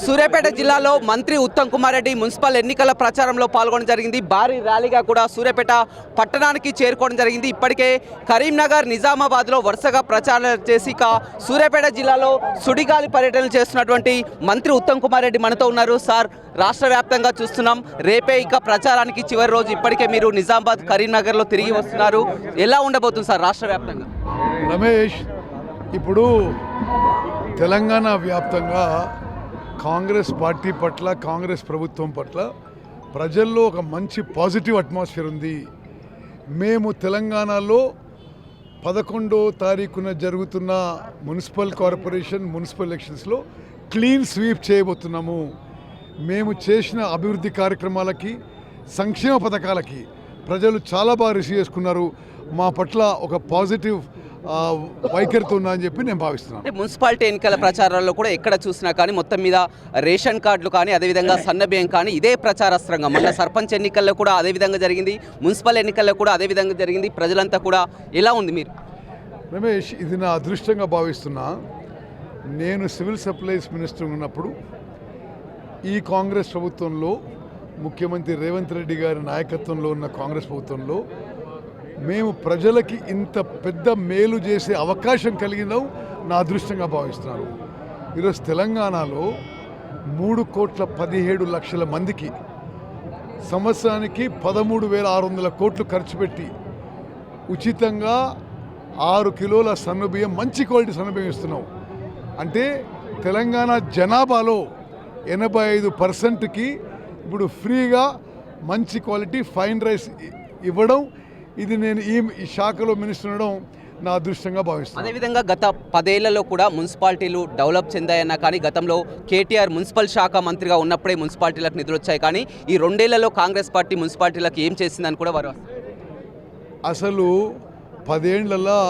సూర్యాపేట జిల్లాలో మంత్రి ఉత్తమ్ కుమార్ రెడ్డి మున్సిపల్ ఎన్నికల ప్రచారంలో పాల్గొనడం జరిగింది. భారీ ర్యాలీగా కూడా సూర్యాపేట పట్టణానికి చేరుకోవడం జరిగింది. ఇప్పటికే కరీంనగర్, నిజామాబాద్లో వరుసగా ప్రచారం చేసి ఇక సూర్యాపేట జిల్లాలో సుడిగాలి పర్యటనలు చేస్తున్నటువంటి మంత్రి ఉత్తమ్ కుమార్ రెడ్డి మనతో ఉన్నారు. సార్, రాష్ట్ర వ్యాప్తంగా చూస్తున్నాం, రేపే ఇక ప్రచారానికి చివరి రోజు. ఇప్పటికే మీరు నిజామాబాద్, కరీంనగర్లో తిరిగి వస్తున్నారు. ఎలా ఉండబోతుంది సార్ రాష్ట్ర వ్యాప్తంగా? రమేష్, ఇప్పుడు తెలంగాణ వ్యాప్తంగా కాంగ్రెస్ పార్టీ పట్ల, కాంగ్రెస్ ప్రభుత్వం పట్ల ప్రజల్లో ఒక మంచి పాజిటివ్ అట్మాస్ఫియర్ ఉంది. మేము తెలంగాణలో 11వ తారీఖున జరుగుతున్న మున్సిపల్ కార్పొరేషన్, మున్సిపల్ ఎలక్షన్స్లో క్లీన్ స్వీప్ చేయబోతున్నాము. మేము చేసిన అభివృద్ధి కార్యక్రమాలకి, సంక్షేమ పథకాలకి ప్రజలు చాలా బాగా రిసీవ్ చేసుకున్నారు. మా పట్ల ఒక పాజిటివ్ వైఖరితో ఉన్నా అని చెప్పి నేను భావిస్తున్నాను. మున్సిపాలిటీ ఎన్నికల ప్రచారాల్లో కూడా ఎక్కడ చూసినా కానీ మొత్తం మీద రేషన్ కార్డులు కానీ, అదేవిధంగా సన్నబియ్యం కానీ ఇదే ప్రచారాస్త్రంగా, మన సర్పంచ్ ఎన్నికల్లో కూడా అదేవిధంగా జరిగింది, మున్సిపల్ ఎన్నికల్లో కూడా అదేవిధంగా జరిగింది. ప్రజలంతా కూడా ఎలా ఉంది మీరు? రమేష్, ఇది నా అదృష్టంగా భావిస్తున్నా. నేను సివిల్ సప్లైస్ మినిస్టర్ ఉన్నప్పుడు ఈ కాంగ్రెస్ ప్రభుత్వంలో, ముఖ్యమంత్రి రేవంత్ రెడ్డి గారి నాయకత్వంలో ఉన్న కాంగ్రెస్ ప్రభుత్వంలో మేము ప్రజలకి ఇంత పెద్ద మేలు చేసే అవకాశం కలిగిందో నా అదృష్టంగా భావిస్తున్నాను. ఈరోజు తెలంగాణలో 3,17,00,000 మందికి సంవత్సరానికి 13,600 కోట్లు ఖర్చు పెట్టి ఉచితంగా 6 కిలోల సన్నబియ్యం, మంచి క్వాలిటీ సన్నబియ్యం ఇస్తున్నాం. అంటే తెలంగాణ జనాభాలో 85%కి ఇప్పుడు ఫ్రీగా మంచి క్వాలిటీ ఫైన్ రైస్ ఇవ్వడం, ఇది నేను ఈ శాఖలో మినిస్టర్ ఉండడం నా అదృష్టంగా భావిస్తున్నాను. అదేవిధంగా గత 10 ఏళ్లలో కూడా మున్సిపాలిటీలు డెవలప్ చెందాయన్నా కానీ, గతంలో కేటీఆర్ మున్సిపల్ శాఖ మంత్రిగా ఉన్నప్పుడే మున్సిపాలిటీలకు నిధులు వచ్చాయి. కానీ ఈ 2 ఏళ్లలో కాంగ్రెస్ పార్టీ మున్సిపాలిటీలకు ఏం చేసిందని కూడా వారు అసలు 10 ఏళ్లలో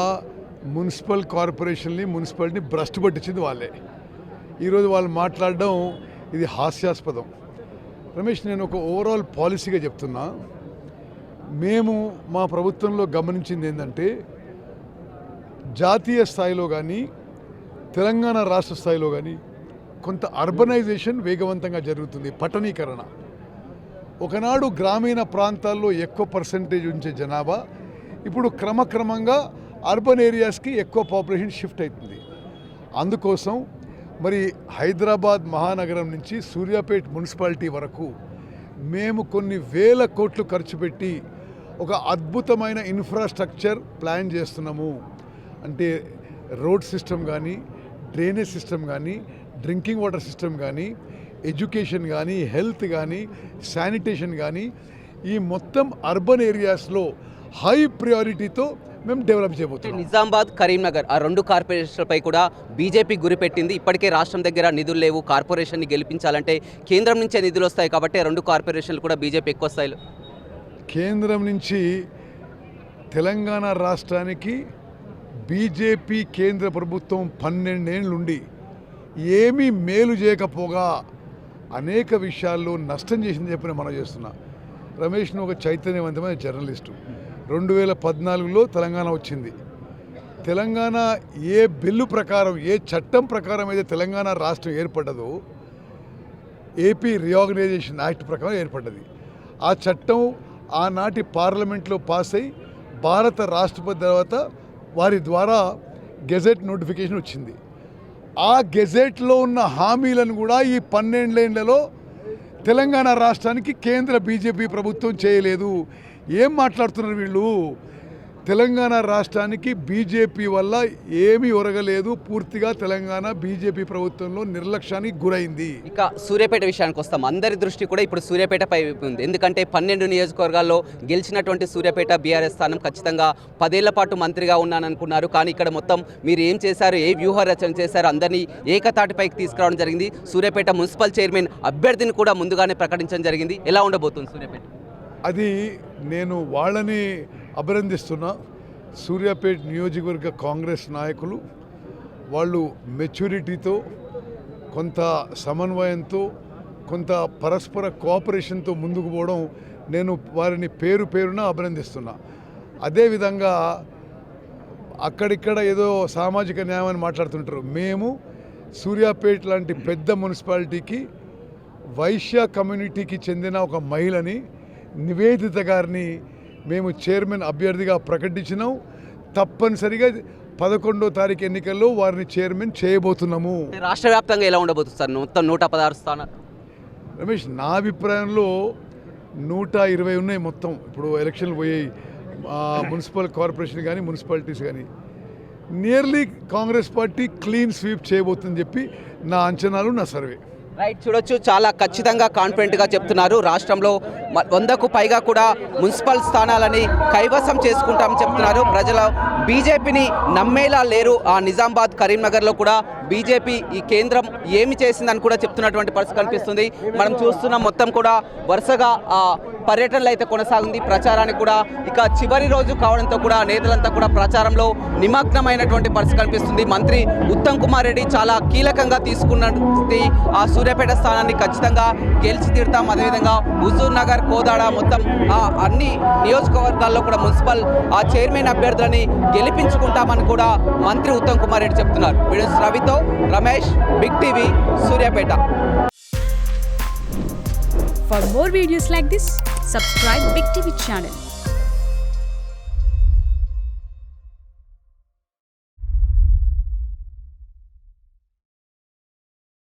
మున్సిపల్ కార్పొరేషన్ని, మున్సిపాలిటీని భ్రష్టు పట్టించింది వాళ్ళే. ఈరోజు వాళ్ళు మాట్లాడడం ఇది హాస్యాస్పదం. రమేష్, నేను ఒక ఓవరాల్ పాలసీగా చెప్తున్నా. మేము మా ప్రభుత్వంలో గమనించింది ఏంటంటే, జాతీయ స్థాయిలో కానీ, తెలంగాణ రాష్ట్ర స్థాయిలో కానీ కొంత అర్బనైజేషన్ వేగవంతంగా జరుగుతుంది, పట్టణీకరణ. ఒకనాడు గ్రామీణ ప్రాంతాల్లో ఎక్కువ పర్సంటేజ్ ఉంచే జనాభా ఇప్పుడు క్రమక్రమంగా అర్బన్ ఏరియాస్కి ఎక్కువ పాపులేషన్ షిఫ్ట్ అవుతుంది. అందుకోసం మరి హైదరాబాద్ మహానగరం నుంచి సూర్యాపేట మున్సిపాలిటీ వరకు మేము కొన్ని వేల కోట్లు ఖర్చు పెట్టి ఒక అద్భుతమైన ఇన్ఫ్రాస్ట్రక్చర్ ప్లాన్ చేస్తున్నాము. అంటే రోడ్ సిస్టమ్ కానీ, డ్రైనేజ్ సిస్టమ్ కానీ, డ్రింకింగ్ వాటర్ సిస్టమ్ కానీ, ఎడ్యుకేషన్ కానీ, హెల్త్ కానీ, శానిటేషన్ కానీ, ఈ మొత్తం అర్బన్ ఏరియాస్లో హై ప్రయారిటీతో మేము డెవలప్ చేయబోతున్నాం. నిజామాబాద్, కరీంనగర్ ఆ 2 కార్పొరేషన్లపై కూడా బీజేపీ గురిపెట్టింది. ఇప్పటికే రాష్ట్రం దగ్గర నిధులు లేవు. కార్పొరేషన్ని గెలిపించాలంటే కేంద్రం నుంచే నిధులు వస్తాయి కాబట్టి 2 కార్పొరేషన్లు కూడా బీజేపీ ఎక్కువ స్థాయిలో. కేంద్రం నుంచి తెలంగాణ రాష్ట్రానికి బీజేపీ కేంద్ర ప్రభుత్వం 12 ఏళ్ళుండి ఏమీ మేలు చేయకపోగా అనేక విషయాల్లో నష్టం చేసింది చెప్పి మనం చేస్తున్నా. రమేష్ను ఒక చైతన్యవంతమైన జర్నలిస్టు. 2014లో తెలంగాణ వచ్చింది. తెలంగాణ ఏ బిల్లు ప్రకారం, ఏ చట్టం ప్రకారం అయితే తెలంగాణ రాష్ట్రం ఏర్పడ్డదో, ఏపీ రీఆర్గనైజేషన్ యాక్ట్ ప్రకారం ఏర్పడ్డది. ఆ చట్టం ఆనాటి పార్లమెంట్లో పాస్ అయి భారత రాష్ట్రపతి తర్వాత వారి ద్వారా గెజెట్ నోటిఫికేషన్ వచ్చింది. ఆ గెజెట్లో ఉన్న హామీలను కూడా ఈ 12 ఏళ్లలో తెలంగాణ రాష్ట్రానికి కేంద్ర బీజేపీ ప్రభుత్వం చేయలేదు. ఏం మాట్లాడుతున్నారు వీళ్ళు? తెలంగాణ రాష్ట్రానికి బీజేపీ వల్ల ఏమీ ఒరగలేదు. పూర్తిగా తెలంగాణ బీజేపీ ప్రభుత్వంలో నిర్లక్ష్యానికి గురైంది. ఇక సూర్యాపేట విషయానికి వస్తాం. అందరి దృష్టి కూడా ఇప్పుడు సూర్యాపేటపై ఉంది. ఎందుకంటే 12 నియోజకవర్గాల్లో గెలిచినటువంటి సూర్యాపేట బీఆర్ఎస్ స్థానం ఖచ్చితంగా 10 ఏళ్ల పాటు మంత్రిగా ఉన్నాననుకున్నారు. కానీ ఇక్కడ మొత్తం మీరు ఏం చేశారు, ఏ వ్యూహ రచన చేశారు, అందరినీ ఏకతాటిపైకి తీసుకురావడం జరిగింది. సూర్యాపేట మున్సిపల్ చైర్మన్ అభ్యర్థిని కూడా ముందుగానే ప్రకటించడం జరిగింది. ఎలా ఉండబోతుంది సూర్యాపేట? అది నేను వాళ్ళని అభినందిస్తున్నా. సూర్యాపేట నియోజకవర్గ కాంగ్రెస్ నాయకులు వాళ్ళు మెచ్యూరిటీతో, కొంత సమన్వయంతో, కొంత పరస్పర కోఆపరేషన్తో ముందుకు పోవడం నేను వారిని పేరున అభినందిస్తున్నా. అదేవిధంగా అక్కడిక్కడ ఏదో సామాజిక న్యాయాన్ని మాట్లాడుతుంటారు. మేము సూర్యాపేట లాంటి పెద్ద మున్సిపాలిటీకి వైశ్య కమ్యూనిటీకి చెందిన ఒక మహిళని నివేదిత గారిని మేము చైర్మన్ అభ్యర్థిగా ప్రకటించినాం. తప్పనిసరిగా 11వ తారీఖు ఎన్నికల్లో వారిని చైర్మన్ చేయబోతున్నాము. రాష్ట్ర వ్యాప్తంగా ఎలా ఉండబోతుంది సార్ మొత్తం 116 స్థానాలు? రమేష్, నా అభిప్రాయంలో 120 ఉన్నాయి మొత్తం. ఇప్పుడు ఎలక్షన్లు పోయాయి, మున్సిపల్ కార్పొరేషన్ కానీ మున్సిపాలిటీస్ కానీ. Nearly Congress party clean sweep చేయబోతుందని చెప్పి నా అంచనాలు, నా సర్వే. రైట్, చూడొచ్చు చాలా ఖచ్చితంగా కాన్ఫిడెంట్గా చెప్తున్నారు. రాష్ట్రంలో 100కు పైగా కూడా మున్సిపల్ స్థానాలని కైవసం చేసుకుంటామని చెప్తున్నారు. ప్రజలు బీజేపీని నమ్మేలా లేరు. ఆ నిజామాబాద్, కరీంనగర్లో కూడా బీజేపీ ఈ కేంద్రం ఏమి చేసిందని కూడా చెప్తున్నటువంటి పరిస్థితి కనిపిస్తుంది. మనం చూస్తున్నాం మొత్తం కూడా వరుసగా పర్యటనలు అయితే కొనసాగింది. ప్రచారానికి కూడా ఇక చివరి రోజు కావడంతో కూడా నేతలంతా కూడా ప్రచారంలో నిమగ్నమైనటువంటి పరిస్థితి కనిపిస్తుంది. మంత్రి ఉత్తమ్ కుమార్ రెడ్డి చాలా కీలకంగా తీసుకున్నది ఆ సూర్యాపేట స్థానాన్ని ఖచ్చితంగా గెలిచి తీరుతాం. అదేవిధంగా హుజూర్ నగర్, కోదాడ మొత్తం అన్ని నియోజకవర్గాల్లో కూడా మున్సిపల్ చైర్మన్ అభ్యర్థులని గెలిపించుకుంటామని కూడా మంత్రి ఉత్తమ్ కుమార్ రెడ్డి చెప్తున్నారు. వీడియో రవితో Ramesh, big TV, Suryapet. For more videos like this, subscribe Big TV channel.